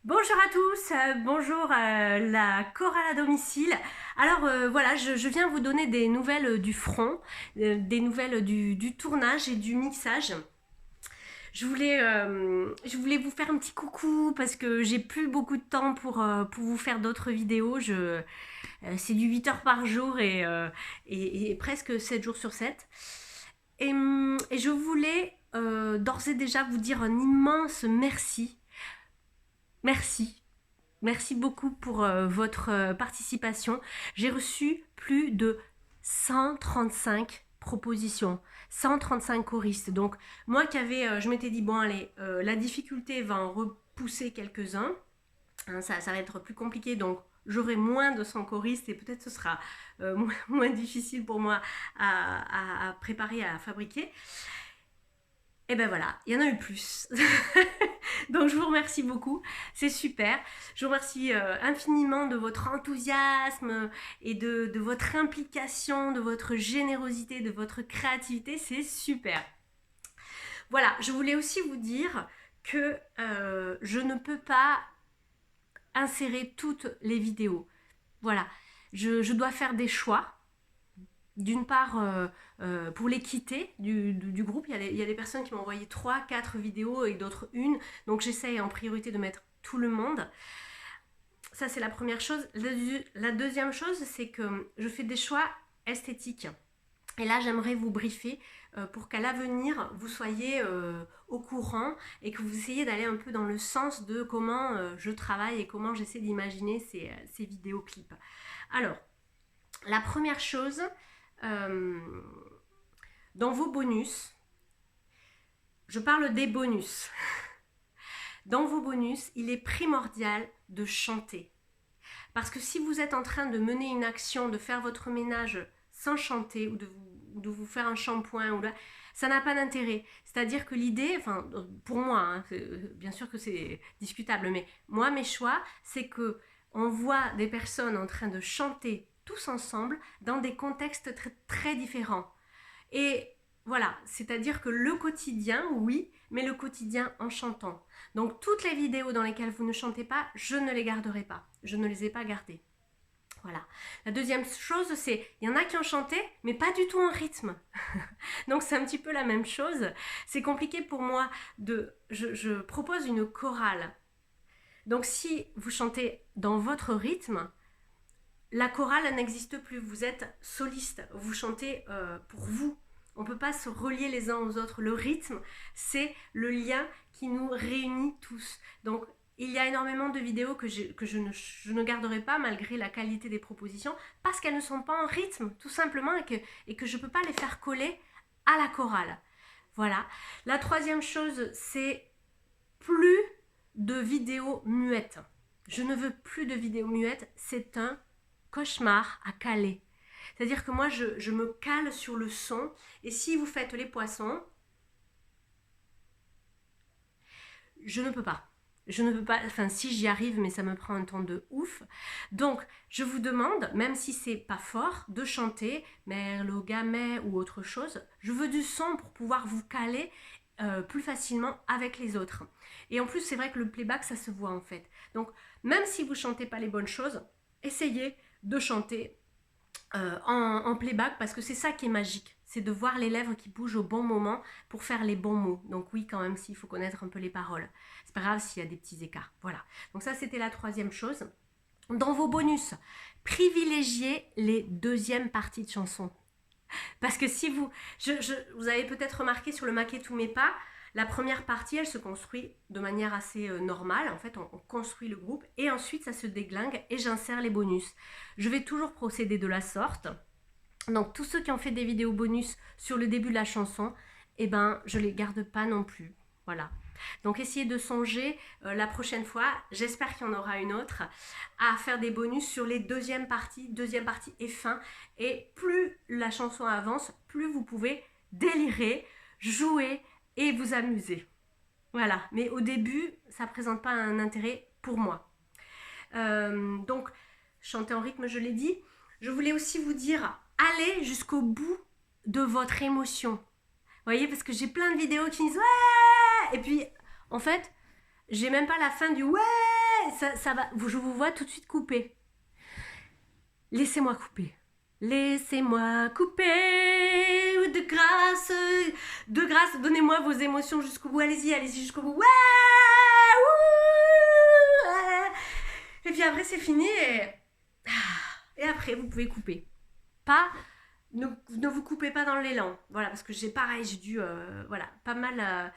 Bonjour à tous, bonjour la chorale à domicile. Alors voilà, je viens vous donner des nouvelles du front, des nouvelles du tournage et du mixage. Je voulais vous faire un petit coucou parce que j'ai plus beaucoup de temps pour vous faire d'autres vidéos. C'est du 8 heures par jour et presque 7 jours sur 7. Et je voulais d'ores et déjà vous dire un immense merci. Merci. Merci beaucoup pour votre participation. J'ai reçu plus de 135 propositions, 135 choristes. Donc moi je m'étais dit, bon allez, la difficulté va en repousser quelques-uns. Hein, ça va être plus compliqué, donc j'aurai moins de 100 choristes et peut-être ce sera moins difficile pour moi à préparer, à fabriquer. Et ben voilà, il y en a eu plus. Donc je vous remercie beaucoup, c'est super. Je vous remercie infiniment de votre enthousiasme et de votre implication, de votre générosité, de votre créativité, c'est super. Voilà, je voulais aussi vous dire que je ne peux pas insérer toutes les vidéos. Voilà, je dois faire des choix. D'une part, pour l'équité du groupe, il y a des personnes qui m'ont envoyé 3-4 vidéos et d'autres une. Donc j'essaye en priorité de mettre tout le monde. Ça, c'est la première chose. La deuxième chose, c'est que je fais des choix esthétiques. Et là, j'aimerais vous briefer pour qu'à l'avenir, vous soyez au courant et que vous essayiez d'aller un peu dans le sens de comment je travaille et comment j'essaie d'imaginer ces vidéoclips. Alors, la première chose, dans vos bonus, je parle des bonus. Dans vos bonus, il est primordial de chanter. Parce que si vous êtes en train de mener une action, de faire votre ménage sans chanter ou de vous faire un shampoing, ça n'a pas d'intérêt. C'est-à-dire que l'idée, enfin pour moi, hein, bien sûr que c'est discutable, mais moi mes choix, c'est que on voit des personnes en train de chanter tous ensemble dans des contextes très, très différents. Et voilà, c'est-à-dire que le quotidien, oui, mais le quotidien en chantant. Donc toutes les vidéos dans lesquelles vous ne chantez pas, je ne les garderai pas. Je ne les ai pas gardées. Voilà. La deuxième chose, c'est, il y en a qui ont chanté, mais pas du tout en rythme. Donc c'est un petit peu la même chose. C'est compliqué pour moi je propose une chorale. Donc si vous chantez dans votre rythme, la chorale n'existe plus. Vous êtes soliste. Vous chantez pour vous. On ne peut pas se relier les uns aux autres. Le rythme, c'est le lien qui nous réunit tous. Donc, il y a énormément de vidéos que je ne garderai pas malgré la qualité des propositions parce qu'elles ne sont pas en rythme, tout simplement, et que je ne peux pas les faire coller à la chorale. Voilà. La troisième chose, c'est plus de vidéos muettes. Je ne veux plus de vidéos muettes. C'est un cauchemar à caler. C'est-à-dire que moi, je me cale sur le son. Et si vous faites les poissons, je ne peux pas. Je ne peux pas, enfin si j'y arrive, mais ça me prend un temps de ouf. Donc, je vous demande, même si c'est pas fort, de chanter Merlot, Gamay ou autre chose. Je veux du son pour pouvoir vous caler plus facilement avec les autres. Et en plus, c'est vrai que le playback, ça se voit en fait. Donc, même si vous chantez pas les bonnes choses, essayez de chanter en playback parce que c'est ça qui est magique. C'est de voir les lèvres qui bougent au bon moment pour faire les bons mots. Donc oui, quand même, s'il faut connaître un peu les paroles. C'est pas grave s'il y a des petits écarts. Voilà. Donc ça, c'était la troisième chose. Dans vos bonus, privilégiez les deuxièmes parties de chansons. Parce que si vous... vous avez peut-être remarqué sur le Maquet tous mes pas, la première partie, elle se construit de manière assez normale. En fait, on construit le groupe et ensuite, ça se déglingue et j'insère les bonus. Je vais toujours procéder de la sorte. Donc, tous ceux qui ont fait des vidéos bonus sur le début de la chanson, eh ben, je les garde pas non plus. Voilà. Donc, essayez de songer la prochaine fois, j'espère qu'il y en aura une autre, à faire des bonus sur les deuxième partie et fin. Et plus la chanson avance, plus vous pouvez délirer, jouer et vous amuser. Voilà. Mais au début, ça ne présente pas un intérêt pour moi. Donc, chanter en rythme, je l'ai dit. Je voulais aussi vous dire, allez jusqu'au bout de votre émotion. Vous voyez, parce que j'ai plein de vidéos qui disent « Ouais !» Et puis, en fait, j'ai même pas la fin du « Ouais !» ça va, je vous vois tout de suite couper. Laissez-moi couper. Laissez-moi couper de grâce, donnez-moi vos émotions jusqu'au bout. Allez-y, allez-y jusqu'au bout. Ouais, ouais. Et puis après, c'est fini et après, vous pouvez couper. Pas, ne vous coupez pas dans l'élan. Voilà, parce que j'ai dû, voilà, pas mal.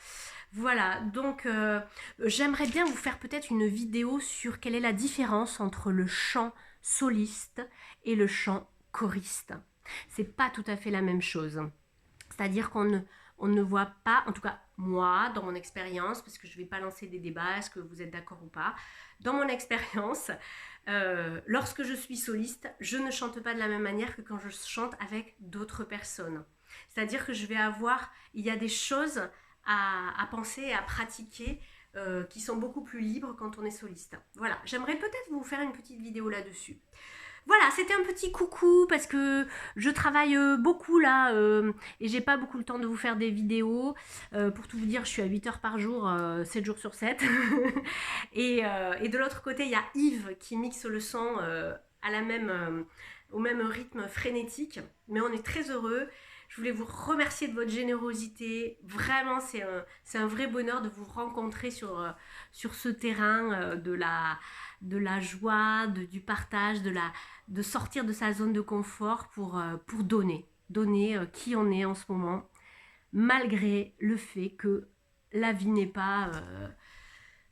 Voilà, donc j'aimerais bien vous faire peut-être une vidéo sur quelle est la différence entre le chant soliste et le chant choriste. C'est pas tout à fait la même chose. C'est-à-dire on ne voit pas, en tout cas moi, dans mon expérience, parce que je ne vais pas lancer des débats, est-ce que vous êtes d'accord ou pas, dans mon expérience, lorsque je suis soliste, je ne chante pas de la même manière que quand je chante avec d'autres personnes. C'est-à-dire que il y a des choses à penser et à pratiquer qui sont beaucoup plus libres quand on est soliste. Voilà, j'aimerais peut-être vous faire une petite vidéo là-dessus. Voilà, c'était un petit coucou parce que je travaille beaucoup là et j'ai pas beaucoup le temps de vous faire des vidéos. Pour tout vous dire, je suis à 8 heures par jour, 7 jours sur 7. et de l'autre côté, il y a Yves qui mixe le son au même rythme frénétique. Mais on est très heureux. Je voulais vous remercier de votre générosité. Vraiment, c'est un vrai bonheur de vous rencontrer sur ce terrain de la joie, du partage, de sortir de sa zone de confort pour donner qui on est en ce moment, malgré le fait que la vie n'est pas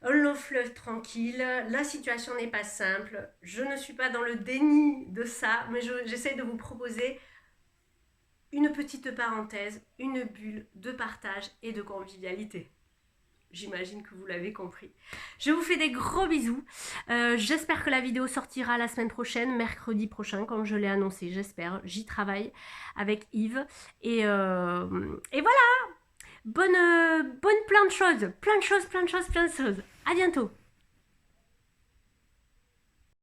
un long fleuve tranquille, la situation n'est pas simple, je ne suis pas dans le déni de ça, mais j'essaie de vous proposer une petite parenthèse, une bulle de partage et de convivialité. J'imagine que vous l'avez compris. Je vous fais des gros bisous. J'espère que la vidéo sortira la semaine prochaine, mercredi prochain, comme je l'ai annoncé. J'espère. J'y travaille avec Yves. Et voilà. Bonne plein de choses. Plein de choses. À bientôt.